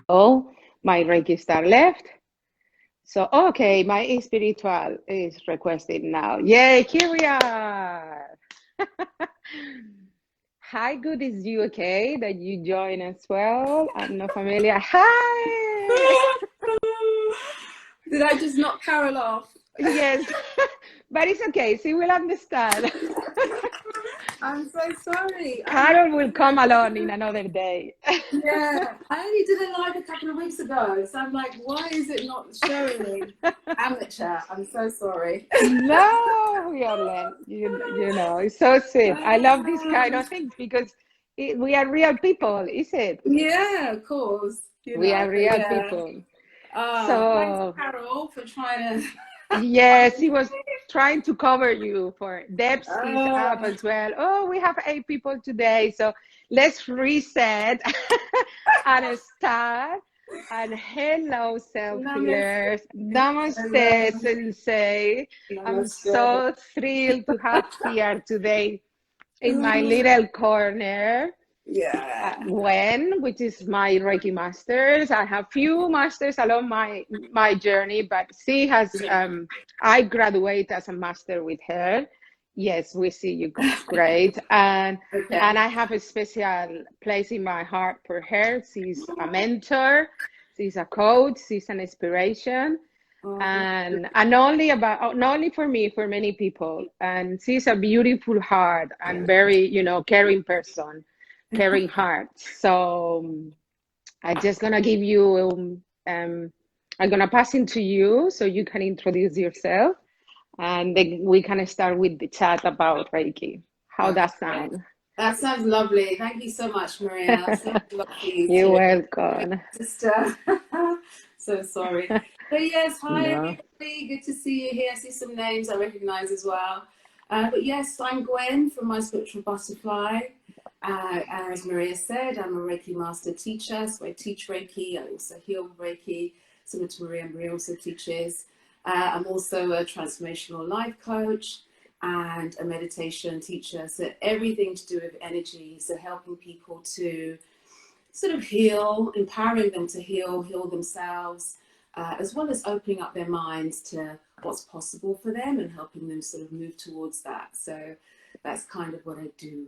Oh, my Reiki star left. So, okay, my spiritual is requested now. Yay, here we are. Hi, good, is you okay that you join as well? I'm not familiar. Hi. Did I just knock Carol off? Yes, but it's okay. She will understand. I'm so sorry. Carol will come along in another day. Yeah, I only did it live a couple of weeks ago, so I'm like, why is it not showing me? Amateur. I'm so sorry. No, Violet, you know, it's so sweet. I love these kind of things because we are real people, is it? Yeah, of course. We are But real yeah. people. Thanks, So, Carol, for trying to. yes, he was trying to cover you for Debs is up Oh, as well. Oh, we have 8 people today. So let's reset and start. And hello, namaste. self-healers. Hello. Namaste, Sensei. I'm Namaste. so thrilled to have here today in my Oh, little corner yeah. Gwen, which is my Reiki Masters. I have few masters along my journey, but she has I graduate as a master with her. Yes, we see you guys. Great. And Okay. I have a special place in my heart for her. She's a mentor, she's a coach, she's an inspiration. Oh, bless you. And not only for me, for many people. And she's a beautiful heart and very, caring person, caring heart. So I'm just gonna give you I'm gonna pass it to you so you can introduce yourself and then we can start with the chat about Reiki. How Okay. that sound? That sounds lovely. Thank you so much, Maria. So much love for you You're too. You're welcome. my sister. So sorry. But yes, hi No. everybody. Good to see you here. I see some names I recognize as well. But yes, I'm Gwen from My Spiritual Butterfly. As Maria said, I'm a Reiki Master teacher, so I teach Reiki. I also heal Reiki, similar to Maria. Maria also teaches. I'm also a transformational life coach and a meditation teacher. So everything to do with energy. So helping people to sort of heal, empowering them to heal themselves, as well as opening up their minds to what's possible for them and helping them sort of move towards that. So that's kind of what I do.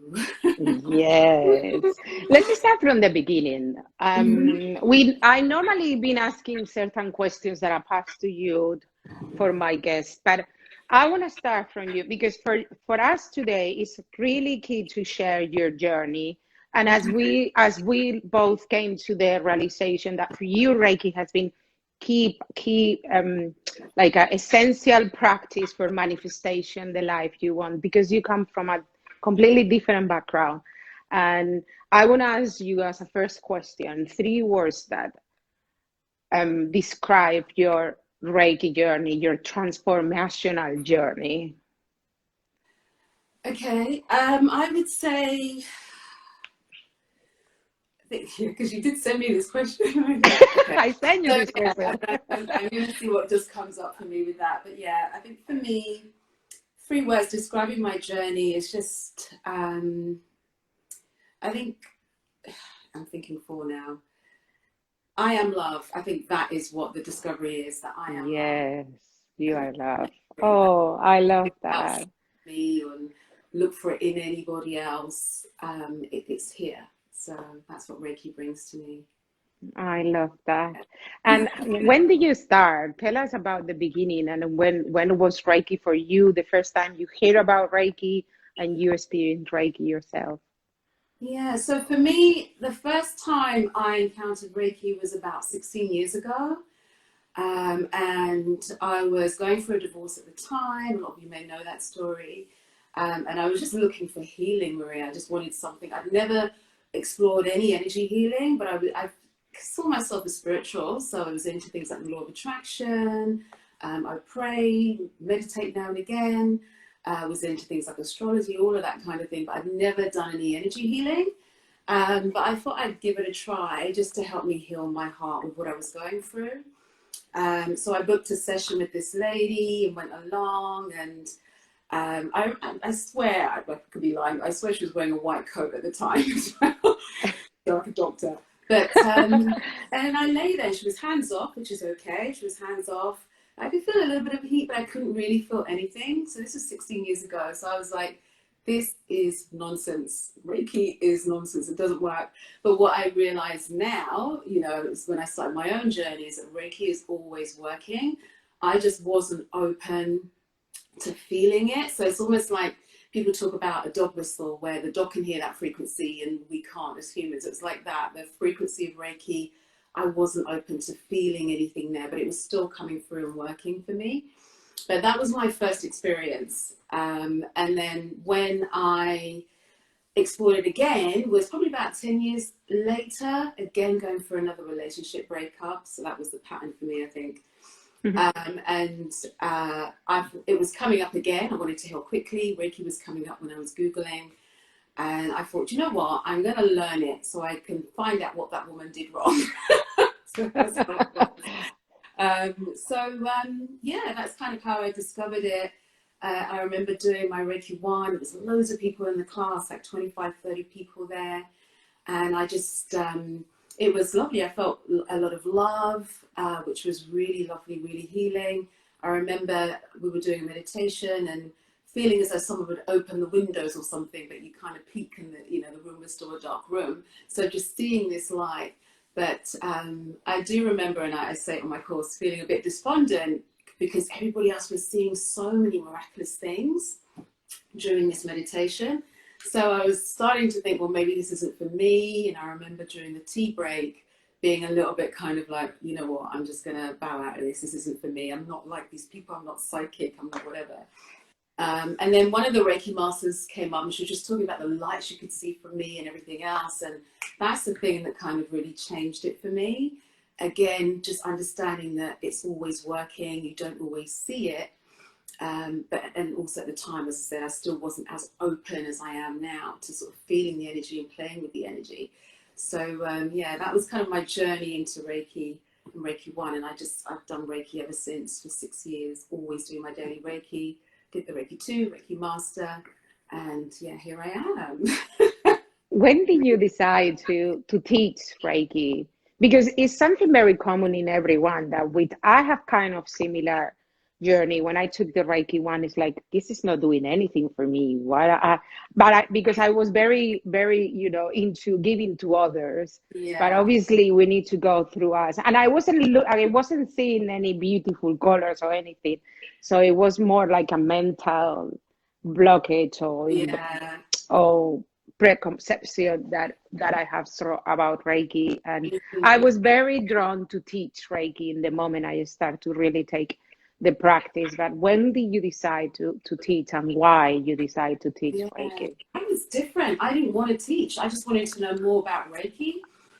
Yes. Let's start from the beginning. I normally been asking certain questions that I pass to you for my guests, but I want to start from you because for us today, it's really key to share your journey. And as we both came to the realization that for you, Reiki has been key like a essential practice for manifestation the life you want because you come from a completely different background. And I want to ask you as a first question, 3 words that describe your Reiki journey, your transformational journey. Okay, I would say, because you did send me this question. Okay, I send you so this yeah, question. I'm going to see what just comes up for me with that. But yeah, I think for me, 3 words describing my journey is just, I think, I'm thinking 4 now. I am love. I think that is what the discovery is, that I am love. Yes, you And are love. that Oh, I love else that. me and look for it in anybody else. It's here. So that's what Reiki brings to me. I love that. And when did you start? Tell us about the beginning and when was Reiki for you, the first time you hear about Reiki and you experienced Reiki yourself. Yeah, so for me, the first time I encountered Reiki was about 16 years ago. And I was going through a divorce at the time. A lot of you may know that story. And I was just looking for healing, Maria. I just wanted something. I'd never explored any energy healing, but I saw myself as spiritual. So I was into things like the law of attraction. I pray, meditate now and again. I was into things like astrology, all of that kind of thing. But I'd never done any energy healing. But I thought I'd give it a try just to help me heal my heart with what I was going through. So I booked a session with this lady and went along, and I swear, I could be lying, I swear she was wearing a white coat at the time as well, like a doctor. But and I lay there. She was hands off, which is okay. She was hands off. I could feel a little bit of heat, but I couldn't really feel anything. So this was 16 years ago. So I was like, this is nonsense. Reiki is nonsense. It doesn't work. But what I realize now, you know, is when I started my own journey, is that Reiki is always working. I just wasn't open to feeling it. So it's almost like people talk about a dog whistle where the dog can hear that frequency and we can't as humans. It's like that. The frequency of Reiki, I wasn't open to feeling anything there, but it was still coming through and working for me. But that was my first experience. And then when I explored it again was probably about 10 years later, again going for another relationship breakup. So that was the pattern for me, I think. It was coming up again. I wanted to heal quickly. Reiki was coming up when I was Googling. And I thought, you know what? I'm going to learn it so I can find out what that woman did wrong. So that's yeah, that's kind of how I discovered it. I remember doing my Reiki 1. There was loads of people in the class, like 25, 30 people there. And I just, it was lovely. I felt a lot of love, which was really lovely, really healing. I remember we were doing a meditation and feeling as though someone would open the windows or something, but you kind of peek and the room was still a dark room. So just seeing this light. But I do remember, and I say it on my course, feeling a bit despondent because everybody else was seeing so many miraculous things during this meditation. So I was starting to think, well, maybe this isn't for me. And I remember during the tea break being a little bit kind of like, you know what, I'm just going to bow out of this. This isn't for me. I'm not like these people. I'm not psychic. I'm not whatever. And then one of the Reiki Masters came up and she was just talking about the light she could see from me and everything else. And that's the thing that kind of really changed it for me. Again, just understanding that it's always working. You don't always see it. And also at the time, as I said, I still wasn't as open as I am now to sort of feeling the energy and playing with the energy. So yeah, that was kind of my journey into Reiki and Reiki 1. And I've done Reiki ever since for 6 years, always doing my daily Reiki. Did the Reiki 2, Reiki Master, and yeah, here I am. When did you decide to teach Reiki? Because it's something very common in everyone that I have kind of similar journey. When I took the Reiki 1, it's like, this is not doing anything for me. Because I was very, very, into giving to others. Yeah. But obviously we need to go through us. And I wasn't seeing any beautiful colors or anything. So it was more like a mental blockage or preconception that I have about Reiki. And I was very drawn to teach Reiki in the moment I started to really take the practice. But when did you decide to teach, and why you decide to teach Reiki? I was different. I didn't want to teach. I just wanted to know more about Reiki.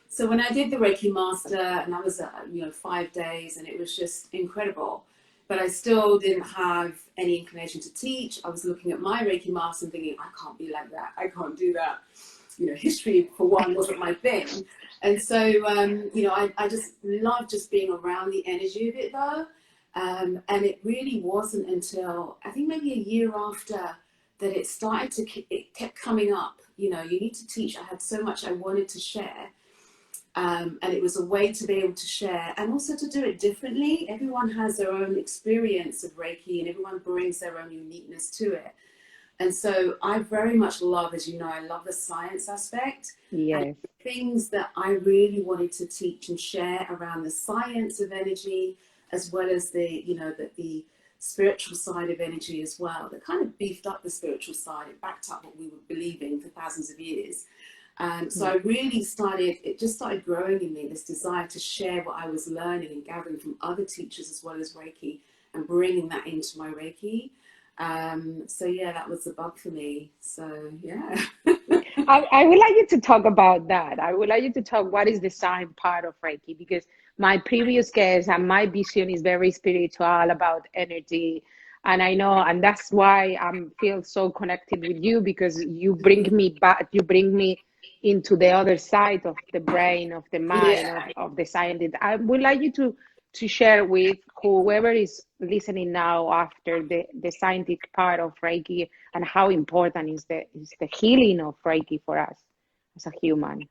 So when I did the Reiki Master, and I was 5 days, and it was just incredible. But I still didn't have any inclination to teach. I was looking at my Reiki Master and thinking, I can't be like that. I can't do that. History, for one, wasn't my thing. And so, I just loved just being around the energy of it, though. And it really wasn't until, I think maybe a year after, that it kept coming up. You need to teach. I had so much I wanted to share. And it was a way to be able to share and also to do it differently. Everyone has their own experience of Reiki and everyone brings their own uniqueness to it. And so I very much love, as you know, I love the science aspect. Yes. And things that I really wanted to teach and share around the science of energy, as well as the spiritual side of energy as well. That kind of beefed up the spiritual side. It backed up what we were believing for thousands of years. So I really it just started growing in me, this desire to share what I was learning and gathering from other teachers as well as Reiki and bringing that into my Reiki. So yeah, that was the bug for me. So yeah. I would like you to talk about that. I would like you to talk what is the sign part of Reiki, because my previous guest and my vision is very spiritual about energy. And I know, and that's why I feel so connected with you, because you bring me back, you bring me into the other side of the brain, of the mind, of the scientist. I would like you to share with whoever is listening now after the scientific part of Reiki, and how important is the healing of Reiki for us as a human.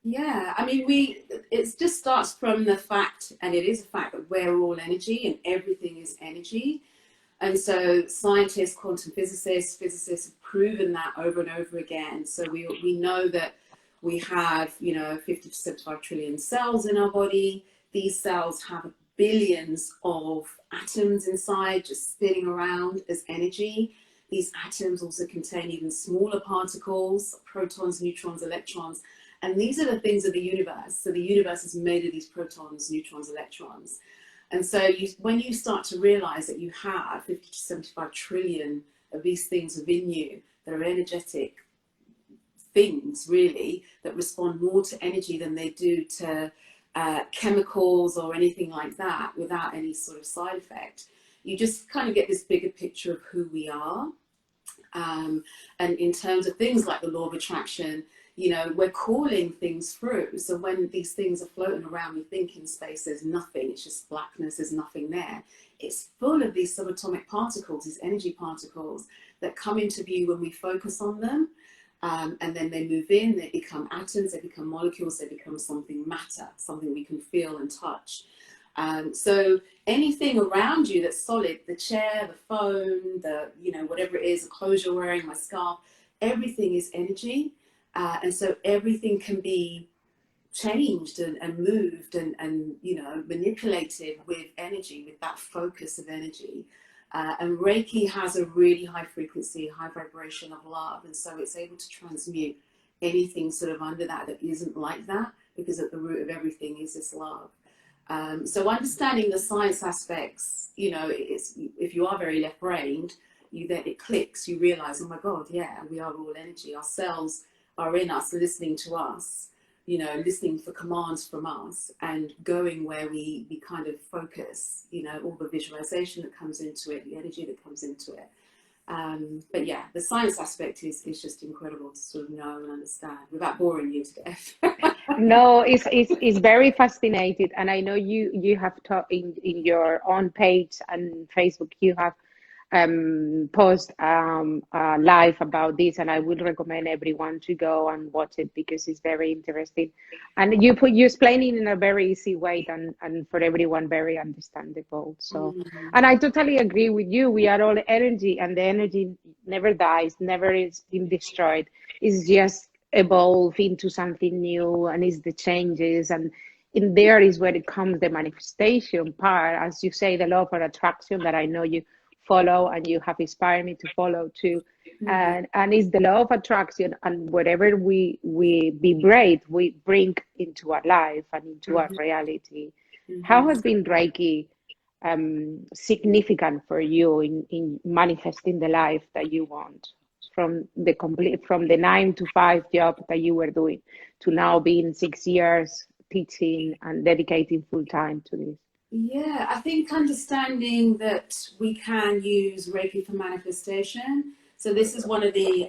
Yeah, I mean, it just starts from the fact, and it is a fact, that we're all energy and everything is energy. And so scientists, quantum physicists have proven that over and over again. So we know that we have, 50 to 75 trillion cells in our body. These cells have billions of atoms inside, just spinning around as energy. These atoms also contain even smaller particles, protons, neutrons, electrons. And these are the things of the universe. So the universe is made of these protons, neutrons, electrons. And so when you start to realize that you have 50 to 75 trillion of these things within you that are energetic things, really, that respond more to energy than they do to chemicals or anything like that, without any sort of side effect, you just kind of get this bigger picture of who we are. And in terms of things like the law of attraction, we're calling things through. So when these things are floating around, we think in space there's nothing, it's just blackness, there's nothing there. It's full of these subatomic particles, these energy particles that come into view when we focus on them. And then they move in, they become atoms, they become molecules, they become something matter, something we can feel and touch. So anything around you that's solid, the chair, the phone, whatever it is, the clothes you're wearing, my scarf, everything is energy. And so everything can be changed and moved and manipulated with energy, with that focus of energy. And Reiki has a really high frequency, high vibration of love. And so it's able to transmute anything sort of under that isn't like that, because at the root of everything is this love. So understanding the science aspects, if you are very left-brained, then it clicks, you realize, oh my God, yeah, we are all energy. Our cells are in us, listening to us, listening for commands from us and going where we kind of focus, all the visualization that comes into it, the energy that comes into it. But yeah, the science aspect is just incredible to sort of know and understand without boring you to death. No, it's very fascinating, and I know you have taught in your own page and Facebook. You have post live about this, and I would recommend everyone to go and watch it because it's very interesting, and you explain it in a very easy way and for everyone very understandable. So, and I totally agree with you. We are all energy, and the energy never dies, never is been destroyed. It's just evolve into something new, and it's the changes, and in there is where it comes the manifestation part, as you say, the law of attraction that I know you follow and you have inspired me to follow too. And it's the law of attraction, and whatever we vibrate, we bring into our life and into our reality. How has been Reiki significant for you in manifesting the life that you want, from the 9-to-5 job that you were doing to now being 6 years teaching and dedicating full time to this? Yeah, I think understanding that we can use Reiki for manifestation. So this is one of the,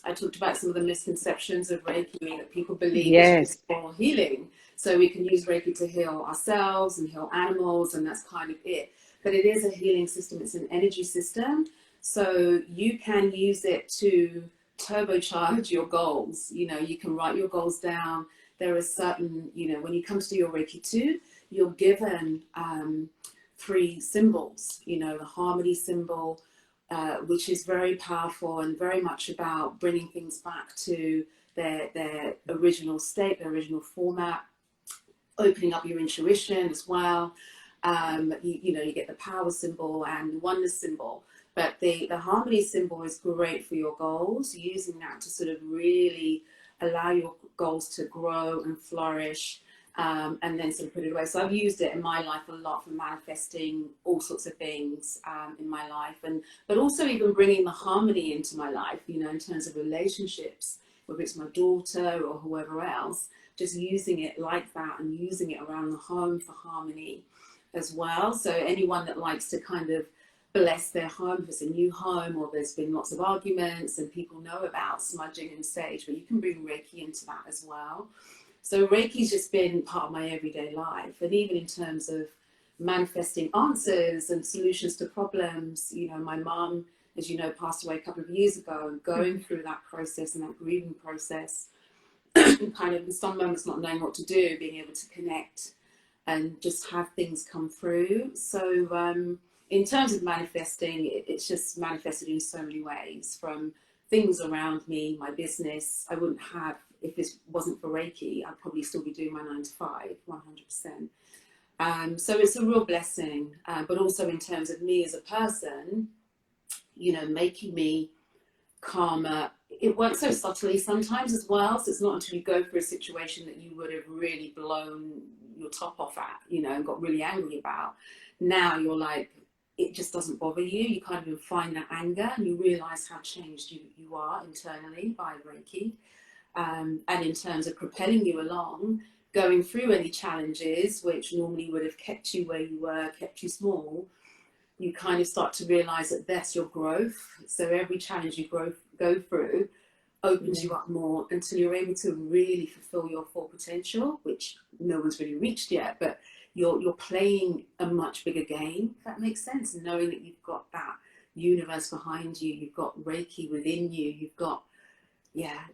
I talked about some of the misconceptions of Reiki, that people believe it's just for healing. So we can use Reiki to heal ourselves and heal animals, and that's kind of it. But it is a healing system. It's an energy system. So you can use it to turbocharge your goals. You can write your goals down. There are certain, when you come to do your Reiki 2, you're given 3 symbols, the harmony symbol, which is very powerful and very much about bringing things back to their original state, their original format, opening up your intuition as well. You get the power symbol and the oneness symbol, but the harmony symbol is great for your goals, using that to sort of really allow your goals to grow and flourish. And then sort of put it away. So I've used it in my life a lot for manifesting all sorts of things in my life, but also even bringing the harmony into my life, in terms of relationships, whether it's my daughter or whoever else, just using it like that and using it around the home for harmony as well. So anyone that likes to kind of bless their home, if it's a new home or there's been lots of arguments and people know about smudging and sage, but you can bring Reiki into that as well. So Reiki's just been part of my everyday life, and even in terms of manifesting answers and solutions to problems. My mum, as you know, passed away a couple of years ago, and going through that process and that grieving process, kind of in some moments not knowing what to do, being able to connect and just have things come through. So in terms of manifesting, it's just manifested in so many ways, from things around me, my business. I wouldn't have, if this wasn't for Reiki, I'd probably still be doing my 9 to 5, 100%. So it's a real blessing, but also in terms of me as a person, you know, making me calmer. It works so subtly sometimes as well. So it's not until you go through a situation that you would have really blown your top off at, you know, and got really angry about. Now you're like, it just doesn't bother you. You can't even find that anger, and you realize how changed you are internally by Reiki. And in terms of propelling you along, going through any challenges, which normally would have kept you where you were, kept you small, you kind of start to realize that that's your growth. So every challenge you go through opens you up more until you're able to really fulfill your full potential, which no one's really reached yet, but you're playing a much bigger game, if that makes sense, and knowing that you've got that universe behind you, you've got Reiki within you, you've got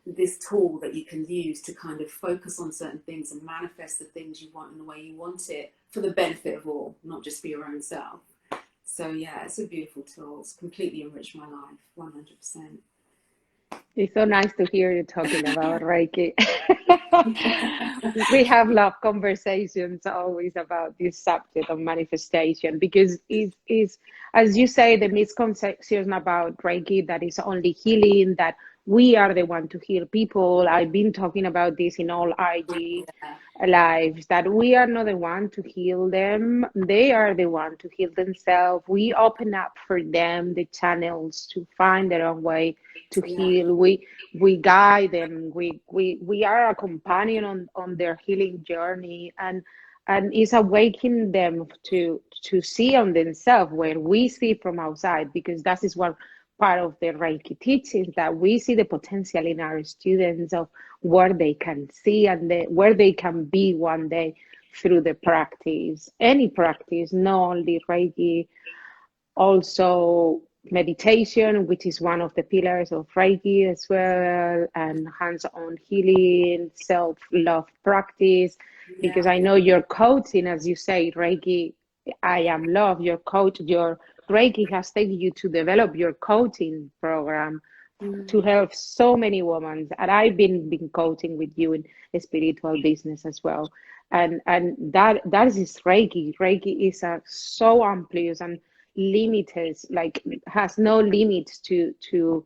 this tool that you can use to kind of focus on certain things and manifest the things you want in the way you want it, for the benefit of all, not just for your own self. So yeah, it's a beautiful tool. It's completely enriched my life, 100%. It's so nice to hear you talking about Reiki. We have love conversations always about this subject of manifestation, because is as you say, the misconception about Reiki, that is only healing, that we are the one to heal people. I've been talking about this in all IG lives, that we are not the one to heal them. They are the one to heal themselves. We open up for them the channels to find their own way to heal. We guide them. We are a companion on their healing journey, and it's awakening them to see on themselves where we see from outside, because that is what part of the Reiki teachings, that we see the potential in our students of where they can see and where they can be one day through the practice, any practice, not only Reiki, also meditation, which is one of the pillars of Reiki as well, and hands-on healing, self-love practice, because I know your coaching, as you say, Reiki, I am love, your coach, your Reiki has taken you to develop your coaching program to help so many women. And I've been coaching with you in spiritual business as well. And that is Reiki. Reiki is so amplious and limited, like has no limits to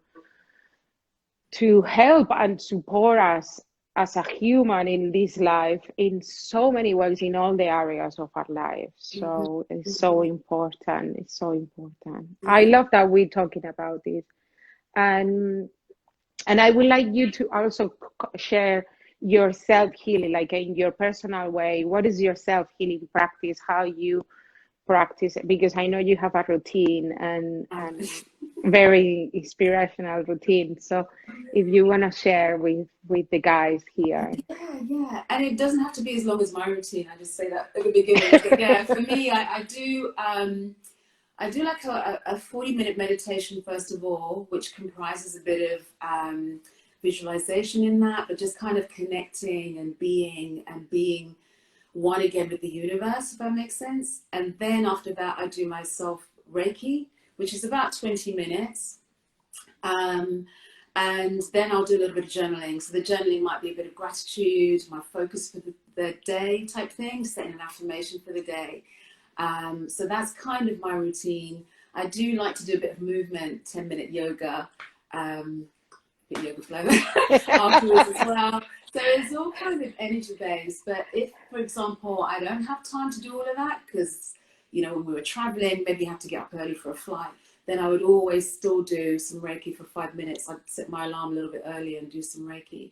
help and support us as a human in this life in so many ways, in all the areas of our lives. So it's so important. It's so important. I love that we're talking about this. And I would like you to also share your self-healing, like in your personal way. What is your self-healing practice? How you practice it? Because I know you have a routine and very inspirational routine. So if you want to share with the guys here. Yeah. And it doesn't have to be as long as my routine. I just say that at the beginning. But yeah, for me, I do like a 40-minute meditation, first of all, which comprises a bit of visualization in that, but just kind of connecting and being one again with the universe, if that makes sense. And then after that, I do my self Reiki, which is about 20 minutes. And then I'll do a little bit of journaling. So the journaling might be a bit of gratitude, my focus for the day type thing, setting an affirmation for the day. So that's kind of my routine. I do like to do a bit of movement, 10-minute yoga, yoga flow afterwards as well. So it's all kind of energy based. But if, for example, I don't have time to do all of that because, you know, when we were traveling, maybe you have to get up early for a flight, then I would always still do some Reiki for 5 minutes. I'd set my alarm a little bit earlier and do some Reiki.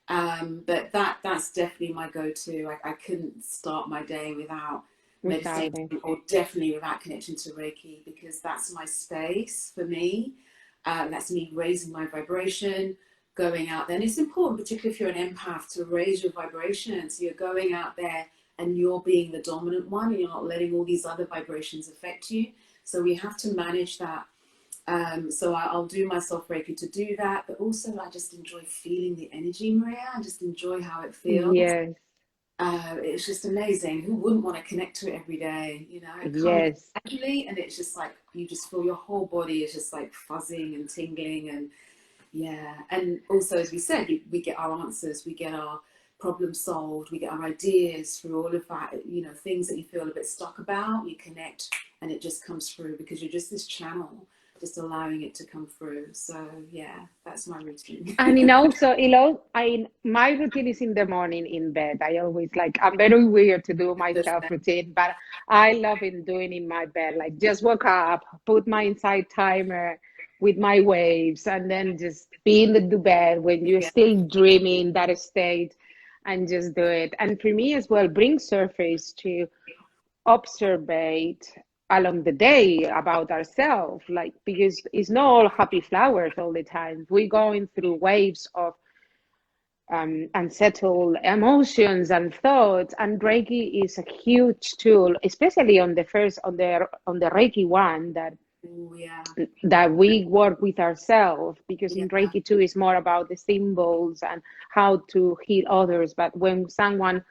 But that's definitely my go-to. I couldn't start my day without meditating, or definitely without connection to Reiki, because that's my space for me. That's me raising my vibration, going out there. And it's important, particularly if you're an empath, to raise your vibration. So you're going out there and you're being the dominant one, and you're not letting all these other vibrations affect you. So we have to manage that So I'll do myself Reiki to do that, but also I just enjoy feeling the energy, Maria. I just enjoy how it feels. Yes, It's just amazing. Who wouldn't want to connect to it every day? You know, it comes yes. naturally, and it's just like you just feel your whole body is just like fuzzing and tingling, and yeah. And also, as we said, we get our answers, we get our problem solved, we get our ideas through all of that. You know, things that you feel a bit stuck about, you connect, and it just comes through because you're just this channel, just allowing it to come through. So yeah, that's my routine. And also, my routine is in the morning in bed. I always like, I'm very weird to do my self routine, but I love in doing in my bed. Like just wake up, put my inside timer with my waves, and then just be in the bed when you're Yeah, still dreaming that state, and just do it. And for me as well, bring surface to observe along the day about ourselves, like because it's not all happy flowers all the time. We're going through waves of unsettled emotions and thoughts, and Reiki is a huge tool, especially on the first on the Reiki one, oh yeah, that we work with ourselves, because yeah, in Reiki 2 is more about the symbols and how to heal others. But when someone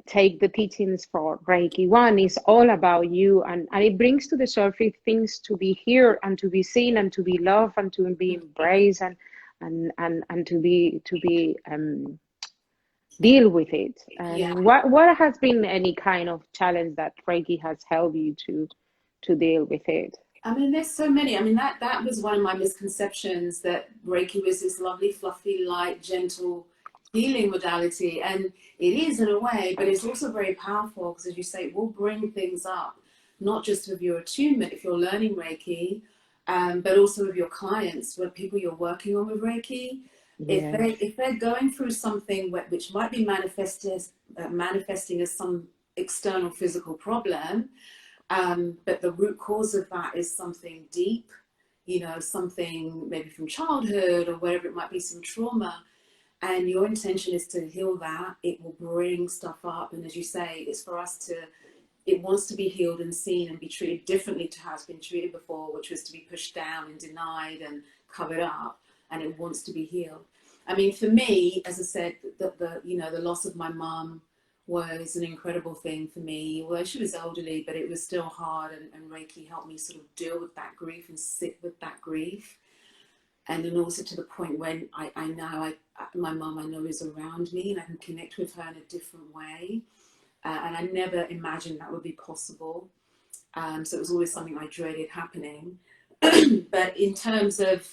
take the teachings for Reiki 1, is all about you, and it brings to the surface things to be here and to be seen and to be loved and to be embraced, and to be deal with it. yeah. And what has been any kind of challenge that Reiki has helped you to deal with it? I mean, there's so many. I mean, that was one of my misconceptions, that Reiki was this lovely, fluffy, light, gentle healing modality, and it is in a way, but it's also very powerful because, as you say, it will bring things up, not just with your attunement if you're learning Reiki, but also with your clients, with people you're working on with Reiki. Yes, If they're going through something which might be manifesting as some external physical problem, but the root cause of that is something deep, you know, something maybe from childhood or wherever it might be, some trauma. And your intention is to heal that. It will bring stuff up. And as you say, it's for us to, it wants to be healed and seen and be treated differently to how it's been treated before, which was to be pushed down and denied and covered up. And it wants to be healed. I mean, for me, as I said, the loss of my mum was an incredible thing for me. Well, she was elderly, but it was still hard, and Reiki helped me sort of deal with that grief and sit with that grief. And then also to the point when my mum I know is around me and I can connect with her in a different way. And I never imagined that would be possible. So it was always something I dreaded happening. But in terms of,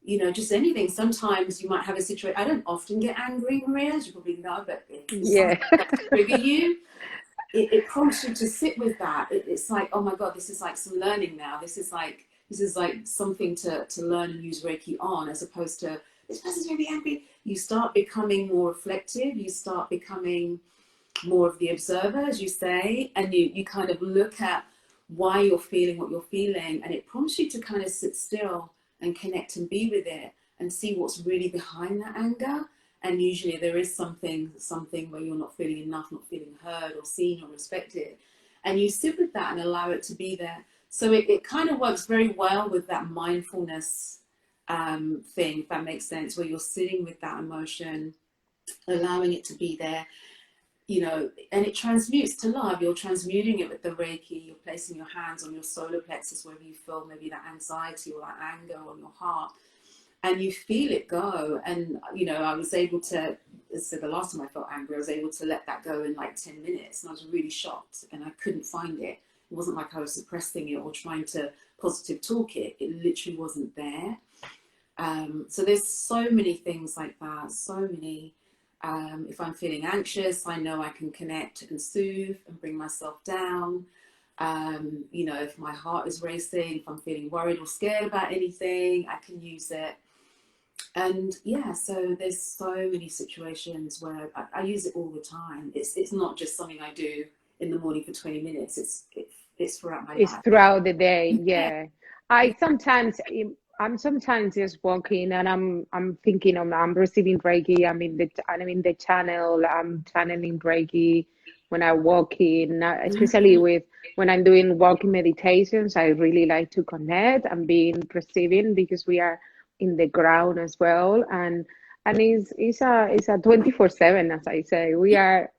you know, just anything, sometimes you might have a situation. I don't often get angry, Maria, as you probably know, but if yeah. something that trigger you, it prompts you to sit with that. It's like, oh my God, this is like some learning now. This is like something to learn and use Reiki on, as opposed to this person's going to be angry. You start becoming more reflective. You start becoming more of the observer, as you say, and you kind of look at why you're feeling what you're feeling, and it prompts you to kind of sit still and connect and be with it and see what's really behind that anger. And usually there is something where you're not feeling enough, not feeling heard or seen or respected, and you sit with that and allow it to be there. So it kind of works very well with that mindfulness thing, if that makes sense, where you're sitting with that emotion, allowing it to be there, you know, and it transmutes to love. You're transmuting it with the Reiki. You're placing your hands on your solar plexus, wherever you feel maybe that anxiety or that anger on your heart, and you feel it go. And, you know, I was able to, so the last time I felt angry, I was able to let that go in like 10 minutes. And I was really shocked and I couldn't find it. It wasn't like I was suppressing it or trying to positive talk it. It literally wasn't there. So there's so many things like that, so many. If I'm feeling anxious, I know I can connect and soothe and bring myself down. You know, if my heart is racing, if I'm feeling worried or scared about anything, I can use it. And yeah, so there's so many situations where I use it all the time. It's not just something I do in the morning for 20 minutes. It's throughout my It's life. throughout the day, Yeah, yeah. I sometimes I'm sometimes just walking and I'm thinking I'm receiving Reiki. I'm in the channel. I'm channeling Reiki when I walk in, especially with when I'm doing walking meditations. I really like to connect and being receiving because we are in the ground as well, and it's a 24/7, as I say. We are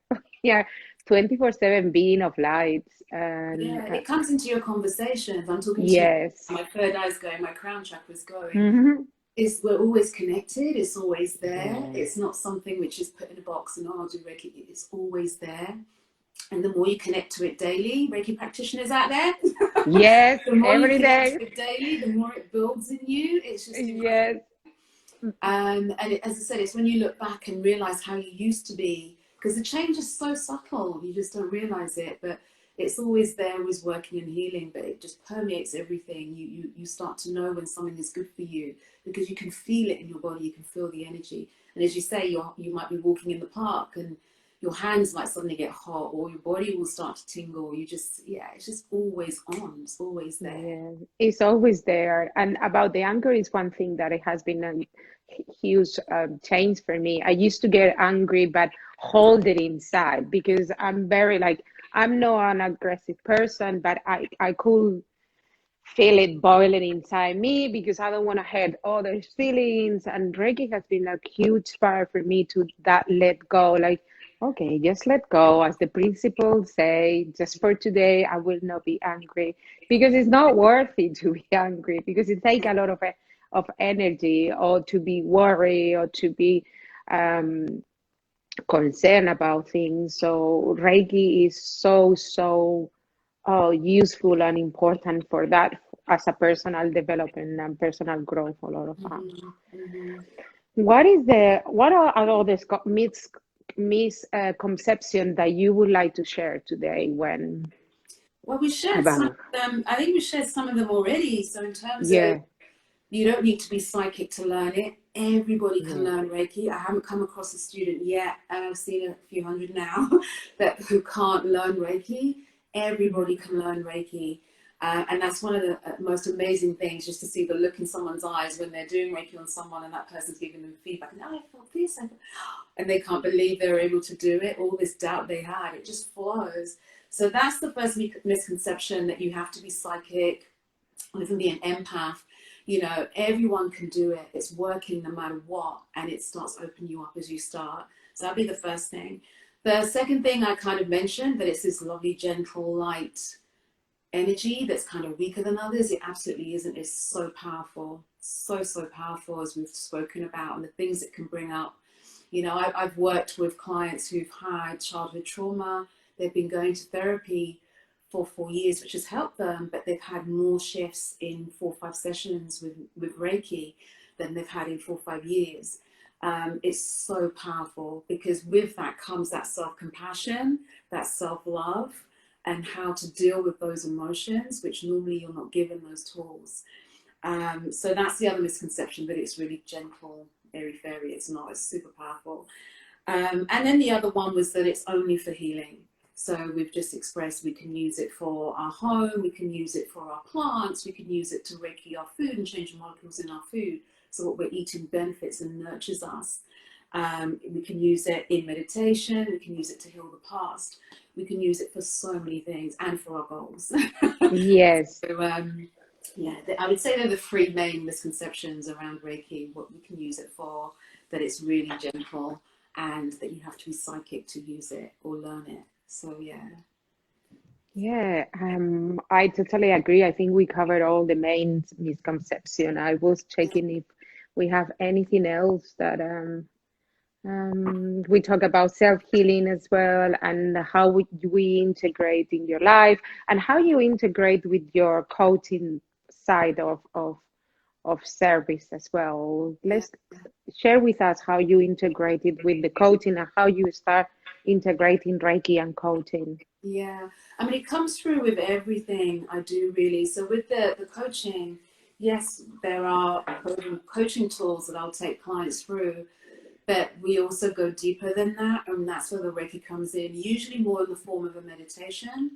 yeah 24/7 being of light, and Yeah, it comes into your conversations. I'm talking to you, yes. my third eye's going, my crown chakra's going. Hmm. Is we're always connected, it's always there. Yes. It's not something which is put in a box and, oh, I'll do Reiki. It's always there. And the more you connect to it daily, Reiki practitioners out there, Yes, the more you every connect day. to it daily, the more it builds in you. It's just incredible. Yes. As I said, it's when you look back and realize how you used to be, because the change is so subtle, you just don't realize it, but it's always there, always working and healing, but it just permeates everything. You start to know when something is good for you because you can feel it in your body, you can feel the energy. And as you say, you might be walking in the park and your hands might suddenly get hot or your body will start to tingle. It's just always on, it's always there. Yeah, it's always there. And about the anger is one thing that it has been a huge change for me. I used to get angry, but hold it inside because I'm very like, I'm not an aggressive person, but I could feel it boiling inside me because I don't want to hurt others' feelings. And Reiki has been a huge part for me to that let go. Like, okay, just let go. As the principles say, just for today, I will not be angry because it's not worthy to be angry because it takes a lot of energy or to be worried or to be um, concerned about things. So Reiki is so useful and important for that as a personal development and personal growth a lot of times. Mm-hmm, mm-hmm. What are all the misconception that you would like to share today when Well, we shared some of about them. I think we shared some of them already. So, in terms of, yeah you don't need to be psychic to learn it. Everybody can yeah learn Reiki. I haven't come across a student yet, and I've seen a few hundred now, that who can't learn Reiki. Everybody can learn Reiki. And that's one of the most amazing things, just to see the look in someone's eyes when they're doing Reiki on someone and that person's giving them feedback. And, oh, I felt this, and they can't believe they're able to do it. All this doubt they had, it just flows. So that's the first misconception, that you have to be psychic or even be an empath. Everyone can do it. It's working no matter what, and it starts opening you up as you start. So that'd be the first thing. The second thing I kind of mentioned, that it's this lovely, gentle, light energy that's kind of weaker than others. It absolutely isn't. It's so powerful, so powerful, as we've spoken about, and the things it can bring up. I've worked with clients who've had childhood trauma. They've been going to therapy for 4 years, which has helped them, but they've had more shifts in 4 or 5 sessions with Reiki than they've had in 4 or 5 years. It's so powerful because with that comes that self-compassion, that self-love, and how to deal with those emotions, which normally you're not given those tools. So that's the other misconception, that it's really gentle, airy-fairy. It's not. It's super powerful. And then the other one was that it's only for healing. So we've just expressed we can use it for our home, we can use it for our plants, we can use it to Reiki our food and change the molecules in our food so what we're eating benefits and nurtures us. We can use it in meditation, we can use it to heal the past, we can use it for so many things and for our goals. yes So, I would say they're the three main misconceptions around Reiki: what we can use it for, that it's really gentle, and that you have to be psychic to use it or learn it. So yeah I totally agree. I think we covered all the main misconception. I was checking if we have anything else that we talk about self-healing as well, and how we integrate in your life and how you integrate with your coaching side of service as well. yeah, Let's share with us how you integrated with the coaching and how you start integrating Reiki and coaching. yeah. I mean, it comes through with everything I do, really. So with the coaching, yes, there are coaching tools that I'll take clients through. But we also go deeper than that, and that's where the Reiki comes in, usually more in the form of a meditation.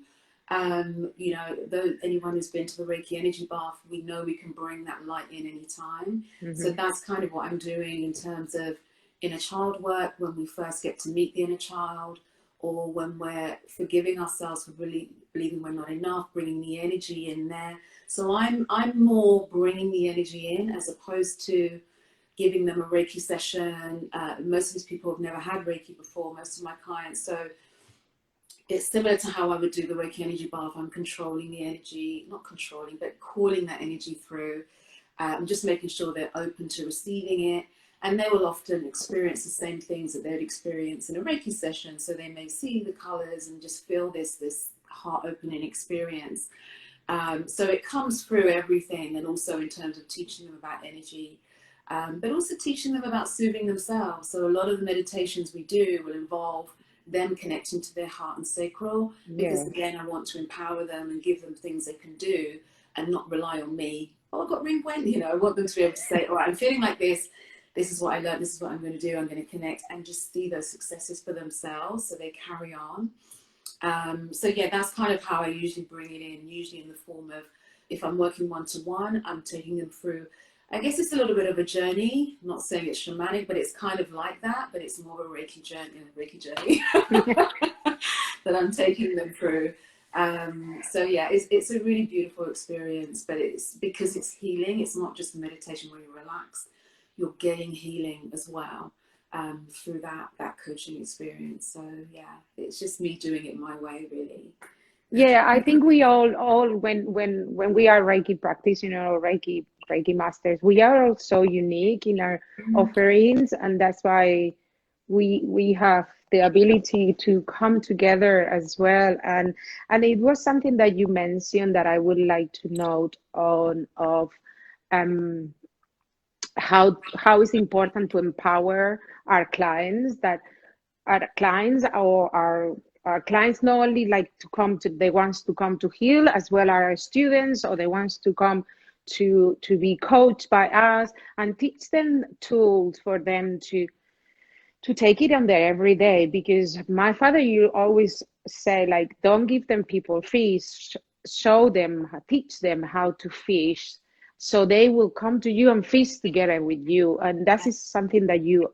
Though anyone who's been to the Reiki energy bath, we know we can bring that light in any time. So Hmm. that's kind of what I'm doing in terms of inner child work, when we first get to meet the inner child, or when we're forgiving ourselves for really believing we're not enough, bringing the energy in there. So I'm more bringing the energy in as opposed to giving them a Reiki session. Most of these people have never had Reiki before, most of my clients. So it's similar to how I would do the Reiki energy bath. I'm controlling the energy, not controlling, but calling that energy through. Just making sure they're open to receiving it. And they will often experience the same things that they'd experience in a Reiki session. So they may see the colors and just feel this heart-opening experience. So it comes through everything, and also in terms of teaching them about energy, but also teaching them about soothing themselves. So a lot of the meditations we do will involve them connecting to their heart and sacral, because again, I want to empower them and give them things they can do and not rely on me. Oh, I've got ring Gwen, you know. I want them to be able to say, all right, I'm feeling like this is what I learned, this is what I'm going to do, I'm going to connect, and just see those successes for themselves so they carry on. So yeah, that's kind of how I usually bring it in, usually in the form of, if I'm working one-to-one, I'm taking them through, I guess it's a little bit of a journey. I'm not saying it's shamanic, but it's kind of like that, but it's more of a Reiki journey that I'm taking them through. So yeah, it's a really beautiful experience, but it's because it's healing. It's not just meditation where you relax, you're getting healing as well through that coaching experience. So yeah, it's just me doing it my way, really. Yeah, I think we all when we are Reiki practitioners or Reiki masters, we are all so unique in our offerings, and that's why we have the ability to come together as well. And it was something that you mentioned that I would like to note on of how it's important to empower our clients, that our clients or our clients not only like to come to, they want to come to heal, as well as our students, or they want to come to be coached by us and teach them tools for them to take it on their every day. Because my father, you always say, like, don't give them people fish, show them, teach them how to fish, so they will come to you and fish together with you. And that is something that you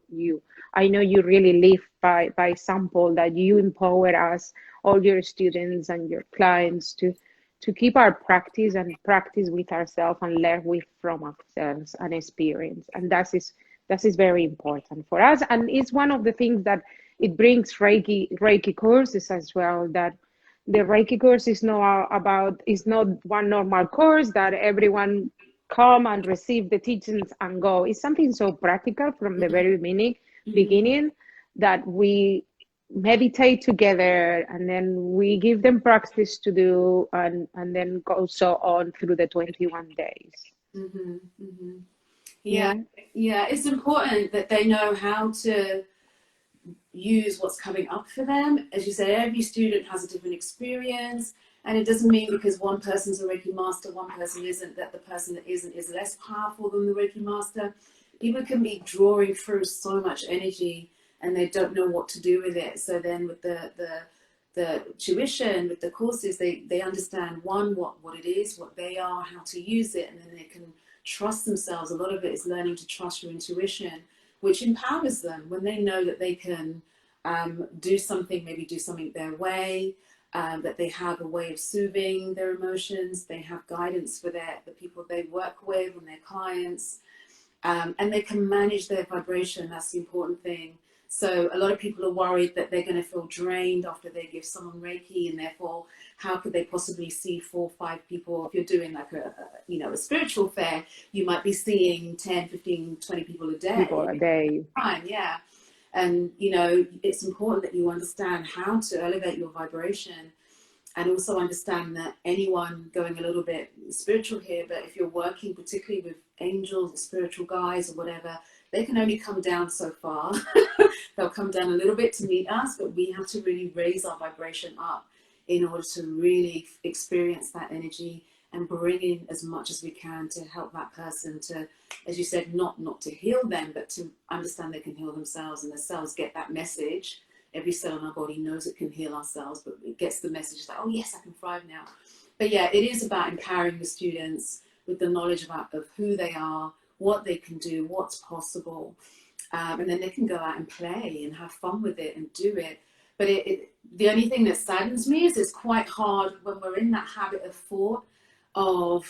I know you really live by example, that you empower us, all your students and your clients, to keep our practice and practice with ourselves and learn from ourselves and experience. And that is very important for us. And it's one of the things that it brings Reiki courses as well, that the Reiki course is not one normal course that everyone come and receive the teachings and go. It's something so practical from the very beginning, that we meditate together, and then we give them practice to do, and then go so on through the 21 days. Yeah, it's important that they know how to use what's coming up for them. As you say, every student has a different experience, and it doesn't mean because one person's a Reiki master, one person isn't, that the person that isn't is less powerful than the Reiki master. People can be drawing through so much energy and they don't know what to do with it. So then with the tuition, with the courses, they understand, one, what it is, what they are, how to use it, and then they can trust themselves. A lot of it is learning to trust your intuition, which empowers them when they know that they can do something their way, that they have a way of soothing their emotions, they have guidance for the people they work with and their clients, and they can manage their vibration. That's the important thing. So a lot of people are worried that they're going to feel drained after they give someone Reiki, and therefore how could they possibly see 4 or 5 people? If you're doing like a spiritual fair, you might be seeing 10, 15, 20 people a day. Time, yeah. And it's important that you understand how to elevate your vibration, and also understand that anyone going a little bit spiritual here, but if you're working particularly with angels or spiritual guides or whatever, they can only come down so far. They'll come down a little bit to meet us, but we have to really raise our vibration up in order to really experience that energy and bring in as much as we can to help that person to, as you said, not to heal them, but to understand they can heal themselves, and the cells get that message. Every cell in our body knows it can heal ourselves, but it gets the message that, oh yes, I can thrive now. But yeah, it is about empowering the students with the knowledge of who they are, what they can do, what's possible. And then they can go out and play and have fun with it and do it. But the only thing that saddens me is it's quite hard when we're in that habit of thought of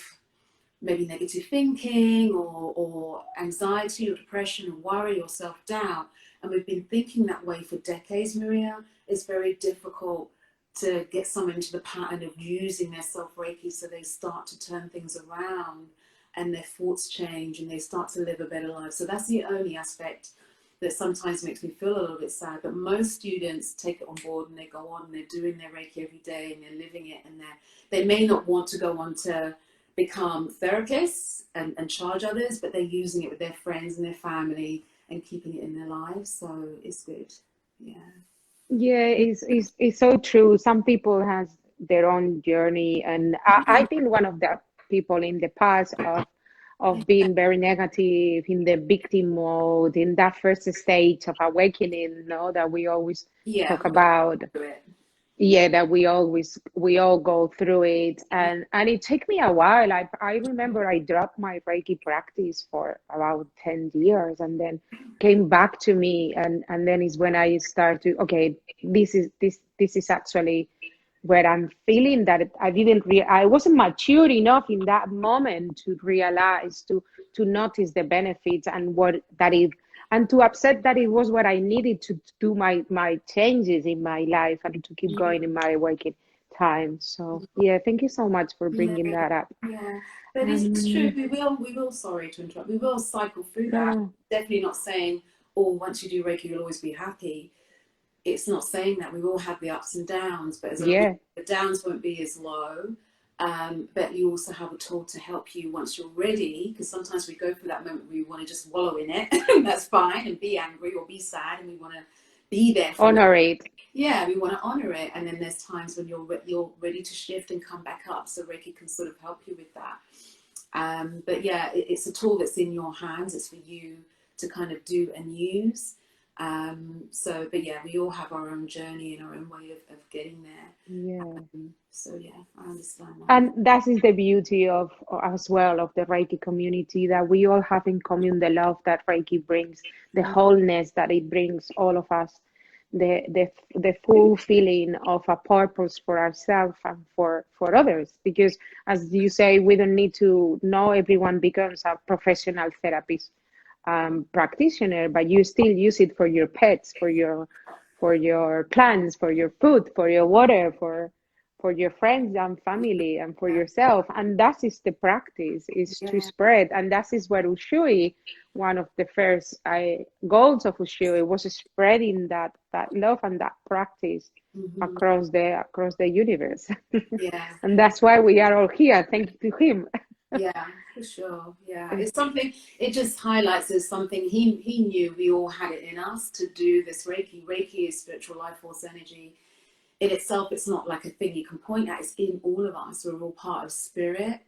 maybe negative thinking or anxiety or depression or worry or self-doubt, and we've been thinking that way for decades, Maria. It's very difficult to get someone into the pattern of using their self-Reiki so they start to turn things around and their thoughts change and they start to live a better life. So that's the only aspect that sometimes makes me feel a little bit sad. But most students take it on board and they go on and they're doing their Reiki every day and they're living it, and they may not want to go on to become therapists and charge others, but they're using it with their friends and their family and keeping it in their lives. So it's good. Yeah. Yeah, it's so true. Some people has their own journey, and I've been one of the people in the past of being very negative in the victim mode in that first stage of awakening, that we always Yeah, talk we got about. to do it. Yeah, that we all go through it, and it took me a while. I remember I dropped my Reiki practice for about 10 years and then came back to me, and then is when I start to, okay, this is actually where I'm feeling that I wasn't mature enough in that moment to realize, to notice the benefits and what that is, and to accept that it was what I needed to do my changes in my life and to keep going in my waking time. So yeah, thank you so much for Yeah, bringing that up. yeah. But it's true. Yeah, We will. Sorry to interrupt. We will cycle through no, that. no. Definitely not saying, oh, once you do Reiki, you'll always be happy. It's not saying that. We will have the ups and downs, but as a Yeah, the downs won't be as low. But you also have a tool to help you once you're ready, because sometimes we go through that moment where we want to just wallow in it. That's fine, and be angry or be sad, and we want to be there for a little. honor it. Yeah, we want to honor it, and then there's times when you're ready to shift and come back up. So Reiki can sort of help you with that. But yeah, it's a tool that's in your hands. It's for you to kind of do and use. But yeah, we all have our own journey and our own way of getting there. Yeah. So yeah, I understand that. And that is the beauty of as well of the Reiki community, that we all have in common the love that Reiki brings, the wholeness that it brings all of us, the full feeling of a purpose for ourselves and for others. Because as you say, we don't need to know everyone becomes a professional therapist, practitioner, but you still use it for your pets, for your plants, for your food, for your water, for your friends and family, and for yourself. And that is the practice, is to Yeah. spread. And that is what Ushui, one of the first goals of Ushui, was spreading that love and that practice Mm-hmm. across the universe. Yeah. And that's why we are all here. Thank you to him. Yeah, for sure. Yeah, it's something. It just highlights as something he knew we all had it in us to do this Reiki. Reiki is spiritual life force energy. In itself, it's not like a thing you can point at. It's in all of us. We're all part of spirit.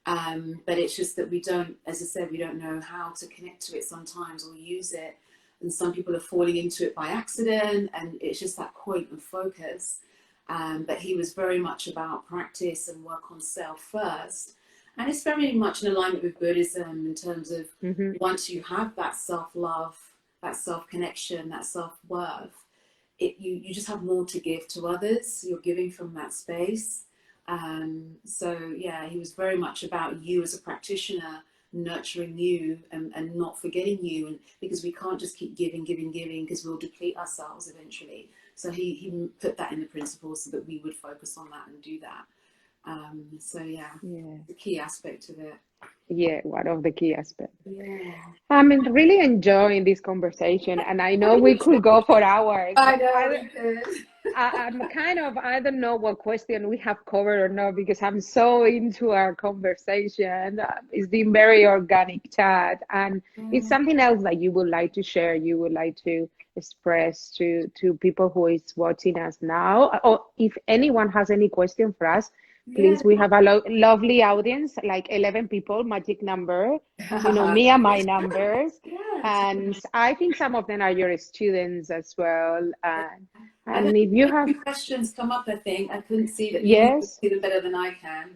But it's just that we don't, as I said, we don't know how to connect to it sometimes or use it. And some people are falling into it by accident, and it's just that point of focus. But he was very much about practice and work on self first. And it's very much in alignment with Buddhism in terms of Hmm. once you have that self-love, that self-connection, that self-worth, you just have more to give to others. You're giving from that space. So yeah, he was very much about you as a practitioner, nurturing you and not forgetting you, and because we can't just keep giving because we'll deplete ourselves eventually. So he put that in the principles so that we would focus on that and do that. So yeah, Yeah. the key aspect of it. Yeah, one of the key aspects. Yeah. I'm really enjoying this conversation, and I know we could go for hours, I but know we could. I'm kind of, I don't know what question we have covered or not, because I'm so into our conversation. It's been very organic chat, and it's something else that you would like to share, you would like to express to people who is watching us now. Or if anyone has any question for us, Yeah. please, we have a lovely audience, like 11 people, magic number. You know, me and my numbers. Yeah. And I think some of them are your students as well. I've had And if you a have, few questions come up, I think. I couldn't see that. You can yes, see them better than I can.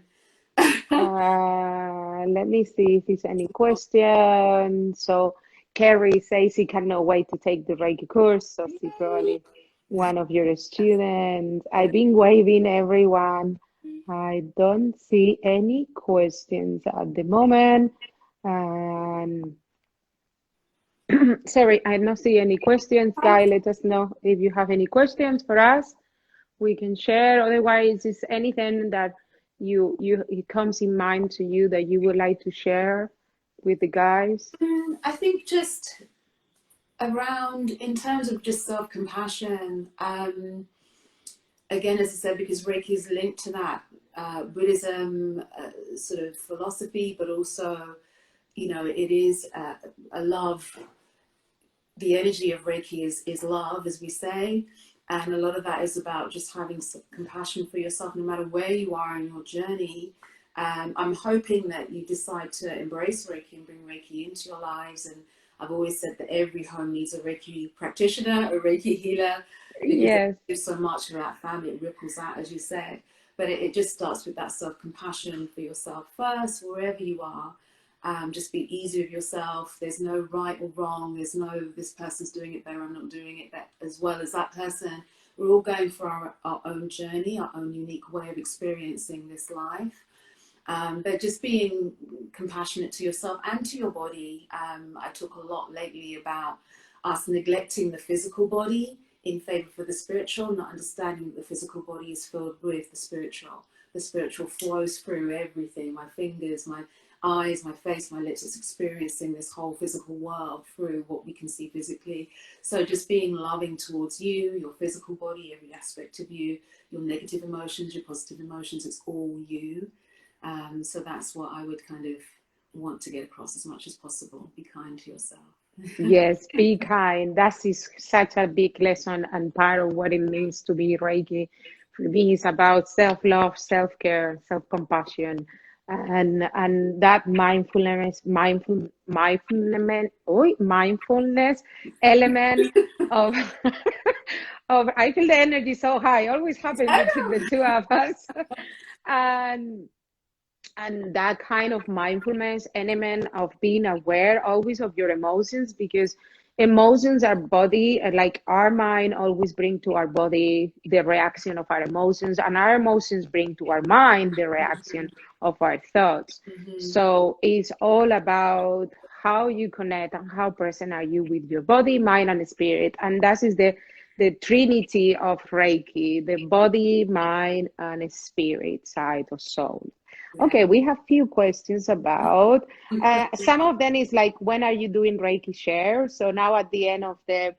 let me see if there's any question. So Carrie says he cannot wait to take the Reiki course. So she Yay. probably. one of your students. I've been waving everyone. I don't see any questions at the moment. And sorry, I don't see any questions. Guy, let us know if you have any questions for us. We can share. Otherwise, is anything that you it comes in mind to you that you would like to share with the guys? I think just around, in terms of just self-compassion, again, as I said, because Reiki is linked to that Buddhism sort of philosophy, but also, you know, it is a love. The energy of Reiki is love, as we say. And a lot of that is about just having some compassion for yourself, no matter where you are in your journey. I'm hoping that you decide to embrace Reiki and bring Reiki into your lives. And I've always said that every home needs a Reiki practitioner, a Reiki healer, because Yes. they do so much for that family. It ripples out, as you said. But it just starts with that self-compassion for yourself first, wherever you are. Just be easy with yourself. There's no right or wrong. There's no, this person's doing it better, I'm not doing it that as well as that person. We're all going for our own journey, our own unique way of experiencing this life. But just being compassionate to yourself and to your body. I talk a lot lately about us neglecting the physical body in favor for the spiritual, not understanding that the physical body is filled with the spiritual. The spiritual flows through everything, my fingers, my eyes, my face, my lips. It's experiencing this whole physical world through what we can see physically. So just being loving towards you, your physical body, every aspect of you, your negative emotions, your positive emotions, it's all you. So that's what I would kind of want to get across as much as possible. Be kind to yourself. Yes, be kind. That is such a big lesson and part of what it means to be Reiki. For me, it's about self-love, self-care, self-compassion, and that mindfulness element of of. I feel the energy so high. Always happens between the two of us, and that kind of mindfulness element of being aware always of your emotions, because emotions are body, like our mind always bring to our body the reaction of our emotions, and our emotions bring to our mind the reaction of our thoughts. So it's all about how you connect and how present are you with your body, mind, and spirit. And that is the trinity of Reiki: the body, mind, and spirit side of soul. Okay, we have few questions about some of them is like, when are you doing Reiki share? So now at the end of the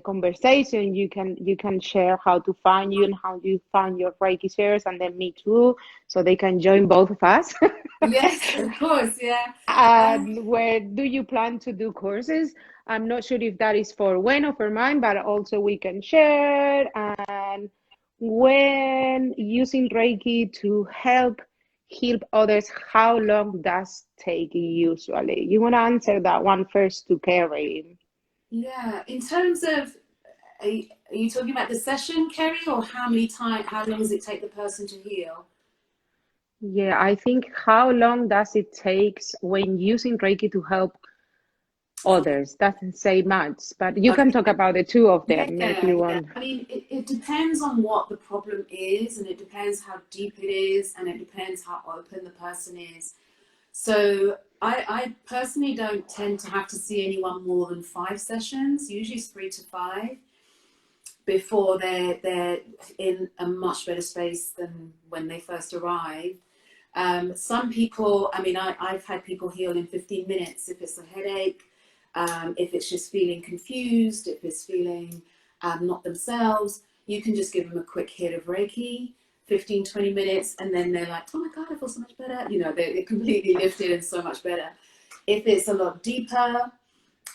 conversation, you can share how to find you and how you find your Reiki shares, and then me too, so they can join both of us. Yes, of course, yeah. And where do you plan to do courses? I'm not sure if that is for Gwen or for mine, but also we can share. And when using Reiki to help heal others, how long does take usually? You want to answer that one first to Carrie? Yeah, in terms of, are you talking about the session, Kerry, or how many time, how long does it take the person to heal? Yeah, I think how long does it take when using Reiki to help others? Doesn't say much, but you can talk about the two of them if Yeah, you yeah. want. I mean, it depends on what the problem is, and it depends how deep it is, and it depends how open the person is. So I personally don't tend to have to see anyone more than 5 sessions. Usually it's 3 to 5 before they're in a much better space than when they first arrive. Some people, I mean, I've had people heal in 15 minutes if it's a headache, if it's just feeling confused, if it's feeling not themselves. You can just give them a quick hit of Reiki, 15, 20 minutes, and then they're like, oh my God, I feel so much better. You know, they're completely lifted and so much better. If it's a lot deeper,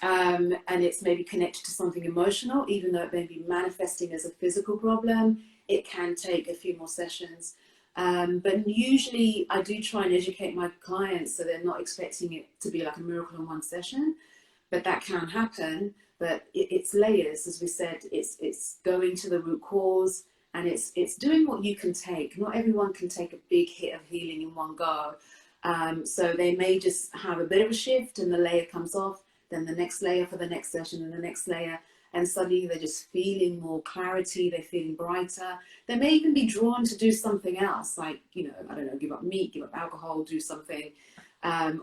and it's maybe connected to something emotional, even though it may be manifesting as a physical problem, it can take a few more sessions. But usually I do try and educate my clients so they're not expecting it to be like a miracle in one session, but that can happen. But it's layers, as we said. It's going to the root cause, and it's doing what you can take. Not everyone can take a big hit of healing in one go. So they may just have a bit of a shift, and the layer comes off, then the next layer for the next session, and the next layer. and suddenly they're just feeling more clarity, they're feeling brighter. They may even be drawn to do something else, like, you know, I don't know, give up meat, give up alcohol, do something,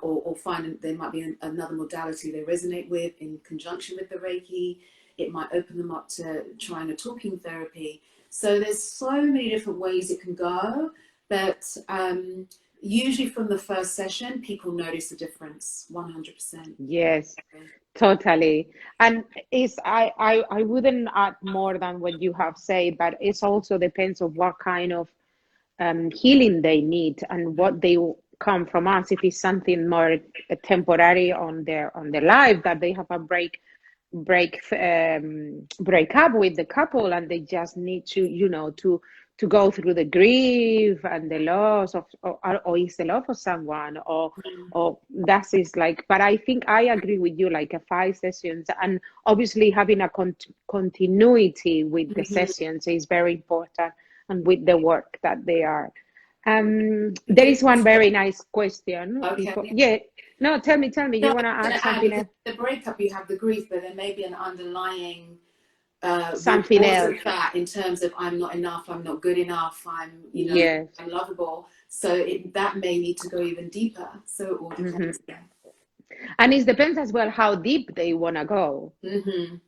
or find there might be another modality they resonate with in conjunction with the Reiki. It might open them up to trying a talking therapy. So there's so many different ways it can go, but usually from the first session, people notice the difference 100%. Yes, totally. And I wouldn't add more than what you have said, but it's also depends on what kind of healing they need and what they come from us. If it's something more temporary on their life, that they have a break up with the couple, and they just need to, you know, to go through the grief and the loss of, or it's the love of someone, or that is like. But I think I agree with you, like a 5 sessions, and obviously having a continuity with the sessions is very important, and with the work that they are. There is one very nice question. Okay. Yeah, no, tell me, No, you want to add something else? the breakup, you have the grief, but there may be an underlying Something cause else. of that, in terms of I'm not enough, I'm not good enough, I'm, you know, Yes. I'm lovable. So that may need to go even deeper. So it all depends. And it depends as well how deep they want to go.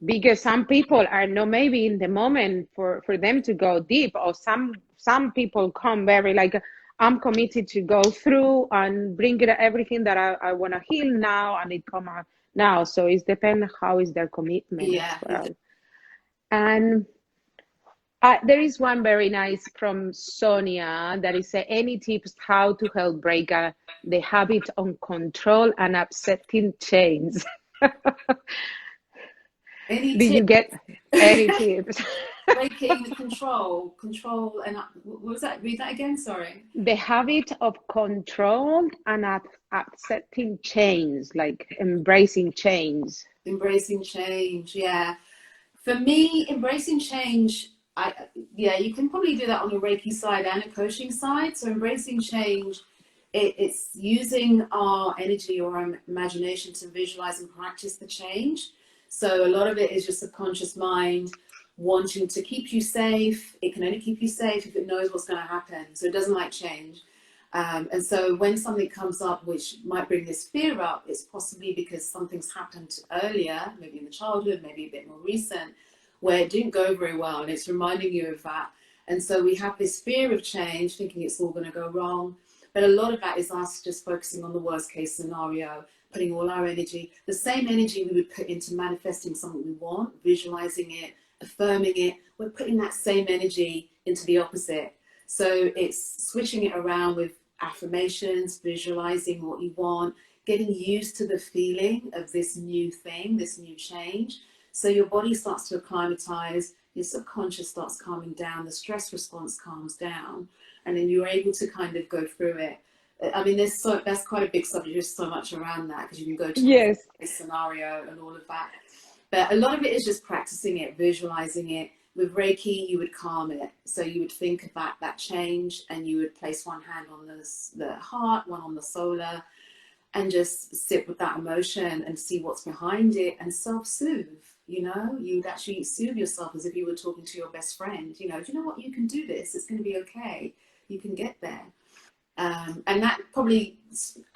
Because some people are not maybe in the moment for them to go deep, or some people come very like, I'm committed to go through and bring it everything that I want to heal now, and it come out now. So it depends how is their commitment as well. And there is one very nice from Sonia that is any tips how to help break the habit on control and upsetting change. Any Did you get any tips? Breaking the control, and what was that? Read that again. Sorry. The habit of control and accepting change, like embracing change. Embracing change, yeah. For me, embracing change, you can probably do that on a Reiki side and a coaching side. So embracing change, it's using our energy or our imagination to visualize and practice the change. So a lot of it is your subconscious mind wanting to keep you safe. It can only keep you safe if it knows what's going to happen. So it doesn't like change. And so when something comes up which might bring this fear up, it's possibly because something's happened earlier, maybe in the childhood, maybe a bit more recent, where it didn't go very well, and it's reminding you of that. And so we have this fear of change, thinking it's all going to go wrong. But a lot of that is us just focusing on the worst case scenario, putting all our energy, the same energy we would put into manifesting something we want, visualizing it, affirming it, we're putting that same energy into the opposite. So it's switching it around with affirmations, visualizing what you want, getting used to the feeling of this new thing, this new change. So your body starts to acclimatize, your subconscious starts calming down, the stress response calms down, and then you're able to kind of go through it. I mean, that's quite a big subject. There's so much around that, because you can go to a scenario and all of that. But a lot of it is just practicing it, visualizing it. With Reiki, you would calm it. So you would think about that change, and you would place one hand on the heart, one on the solar, and just sit with that emotion and see what's behind it, and self-soothe. You know, you'd actually soothe yourself as if you were talking to your best friend. You know, do you know what? You can do this. It's going to be okay. You can get there. And that probably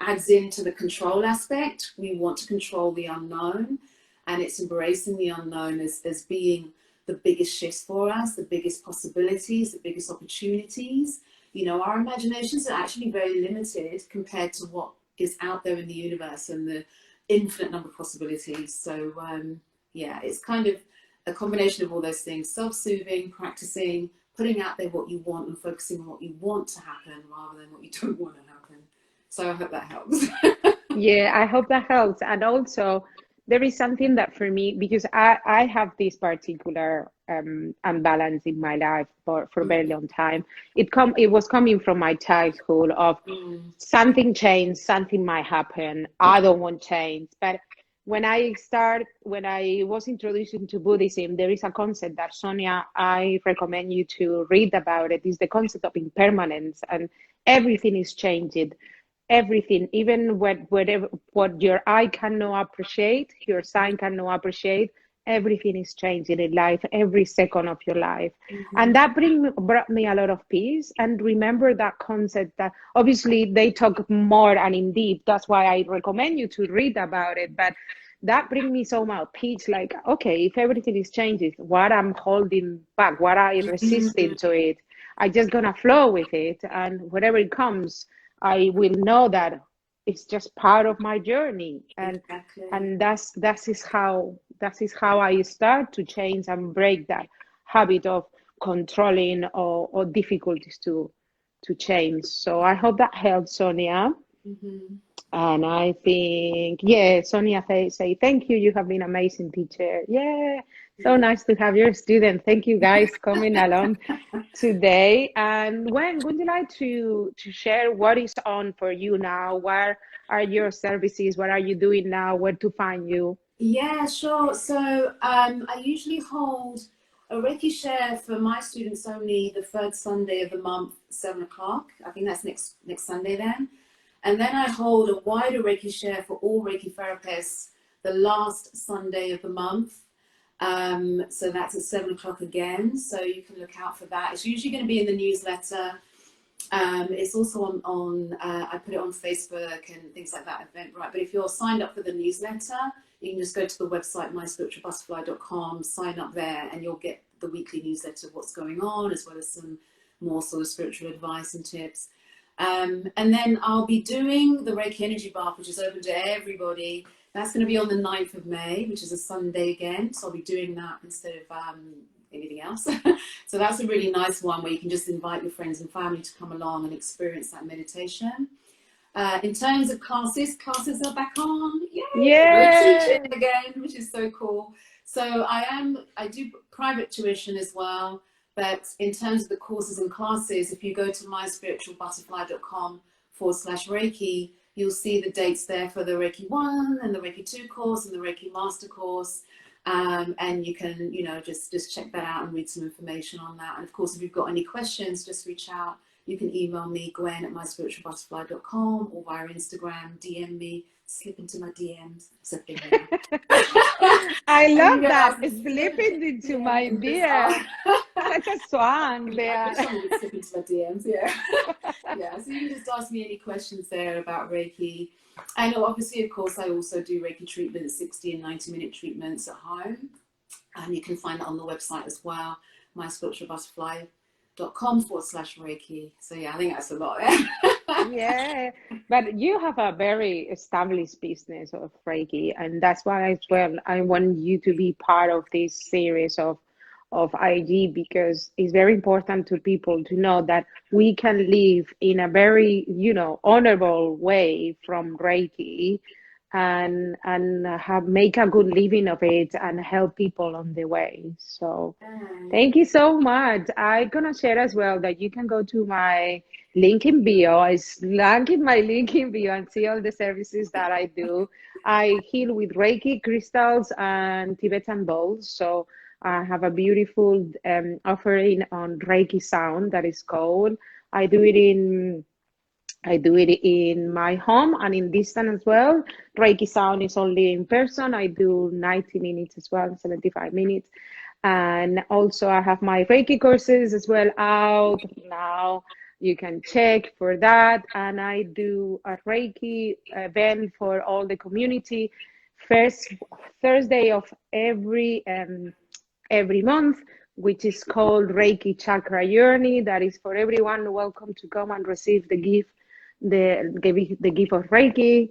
adds into the control aspect. We want to control the unknown, and it's embracing the unknown as being the biggest shifts for us, the biggest possibilities, the biggest opportunities. You know, our imaginations are actually very limited compared to what is out there in the universe and the infinite number of possibilities. So it's kind of a combination of all those things: self-soothing, practicing, putting out there what you want, and focusing on what you want to happen rather than what you don't want to happen. So I hope that helps. Yeah, I hope that helps. And also, there is something that for me, because I have this particular imbalance in my life for a very long time. It was coming from my childhood of something changed, something might happen. I don't want change. But when I was introduced into Buddhism, there is a concept that, Sonia, I recommend you to read about it. Is the concept of impermanence, and everything is changing. Everything, even what your eye cannot appreciate, your sign cannot appreciate, everything is changing in life, every second of your life. And that brought me a lot of peace. And remember that concept that obviously they talk more and in deep. That's why I recommend you to read about it. But that brings me so much peace. Like, okay, if everything is changing, what I'm holding back, what I resisting to it, I just gonna flow with it. And whatever it comes, I will know that it's just part of my journey. And that is how I start to change and break that habit of controlling or difficulties to change. So I hope that helps, Sonia. And I think, yeah, Sonia say thank you. You have been amazing teacher. Yeah, so nice to have your student. Thank you guys coming along today. And Gwen, would you like to share what is on for you now? Where are your services? What are you doing now? Where to find you? Yeah, sure. So I usually hold a Reiki share for my students only the third Sunday of the month, 7 o'clock. I think that's next Sunday then. And then I hold a wider Reiki share for all Reiki therapists the last Sunday of the month. So that's at 7 o'clock again. So you can look out for that. It's usually going to be in the newsletter. It's also on I put it on Facebook and things like that, Eventbrite. But if you're signed up for the newsletter, you can just go to the website myspiritualbutterfly.com, sign up there, and you'll get the weekly newsletter of what's going on, as well as some more sort of spiritual advice and tips. And then I'll be doing the Reiki Energy Bath, which is open to everybody. That's going to be on the 9th of May, which is a Sunday again. So I'll be doing that instead of anything else. So that's a really nice one where you can just invite your friends and family to come along and experience that meditation. In terms of classes are back on. Yay! Yeah. We're teaching again, which is so cool. So I do private tuition as well. But in terms of the courses and classes, if you go to myspiritualbutterfly.com/Reiki, you'll see the dates there for the Reiki 1 and the Reiki 2 course and the Reiki Master course. And you can, just check that out and read some information on that. And of course, if you've got any questions, just reach out. You can email me, Gwen at myspiritualbutterfly.com, or via Instagram, DM me, slip into my DMs. I love that. Slipping into my DM. Such a swang there. I wish someone would slip into my DMs, yeah. Yeah, so you can just ask me any questions there about Reiki. And obviously, of course, I also do Reiki treatments, 60 and 90-minute treatments at home. And you can find that on the website as well, myspiritualbutterfly.com/Reiki. So yeah, I think that's a lot there. Yeah, but you have a very established business of Reiki, and that's why as well I want you to be part of this series of IG, because it's very important to people to know that we can live in a very, honorable way from Reiki and make a good living of it and help people on the way. So thank you so much. I'm gonna share as well that you can go to my link in bio. I slunk in my link in bio and see all the services that I do. I heal with Reiki, crystals, and Tibetan bowls. So I have a beautiful offering on Reiki sound that is called. I do it in my home and in distance as well. Reiki sound is only in person. I do 90 minutes as well, 75 minutes. And also I have my Reiki courses as well out now. You can check for that. And I do a Reiki event for all the community first Thursday of every month, which is called Reiki Chakra Journey. That is for everyone welcome to come and receive the gift, the gift of Reiki.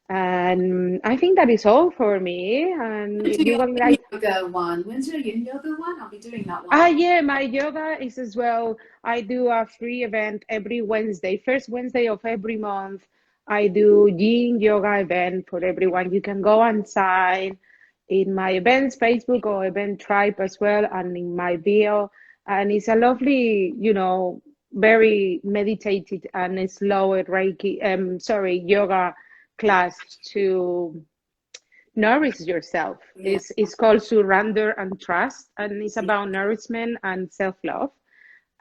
And I think that is all for me. And if you want, yoga one. When's your yin yoga one? I'll be doing that one. Yeah, my yoga is as well. I do a free event every Wednesday, first Wednesday of every month. I do yin yoga event for everyone. You can go and sign in my events, Facebook or event tribe as well, and in my bio. And it's a lovely, very meditated and slow Reiki, yoga class to nourish yourself. It's called Surrender and Trust, and it's about nourishment and self-love.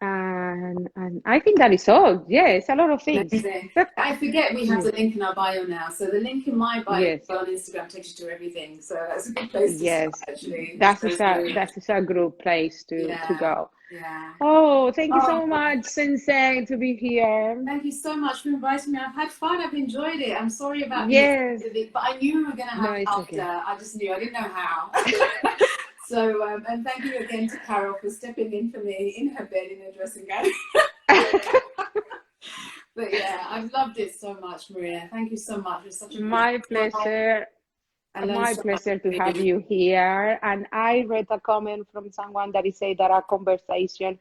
And I think that is all. Yes, a lot of things. Amazing. I forget we have Yeah. the link in our bio now. So the link in my bio Yes. on Instagram takes you to everything. So that's a good place to start, Yes. actually. That is a good place to Yeah, go. yeah. Oh, thank you Oh, so much, Sensei, to be here. thank you so much for inviting me. I've had fun. I've enjoyed it. I'm sorry about missing Yes. it, but I knew we were going to No, have it's laughter. okay. I just knew. I didn't know how. So, and thank you again to Carol for stepping in for me in her bed in her dressing gown. But yeah, I've loved it so much, Maria. Thank you so much. It's such a good My time. pleasure. I learned My so much pleasure to from have you. you here. And I read a comment from someone that is saying that our conversation,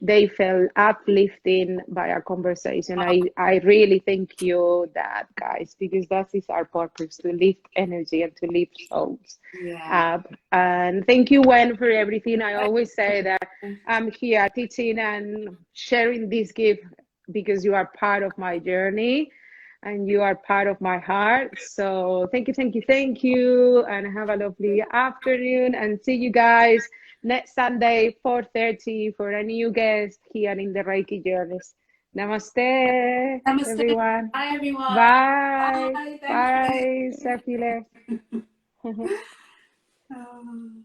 they felt uplifting by our conversation. I really thank you that, guys, because that is our purpose, to lift energy and to lift souls Yeah. up. And thank you, Gwen, for everything. I always say that I'm here teaching and sharing this gift because you are part of my journey and you are part of my heart. So thank you, thank you, thank you, and have a lovely afternoon. And see you guys next Sunday, 4:30, for a new guest here in the Reiki Journeys. Namaste, Namaste. everyone. Bye, everyone. Bye. Bye. Thank Bye. you. Safile. Oh.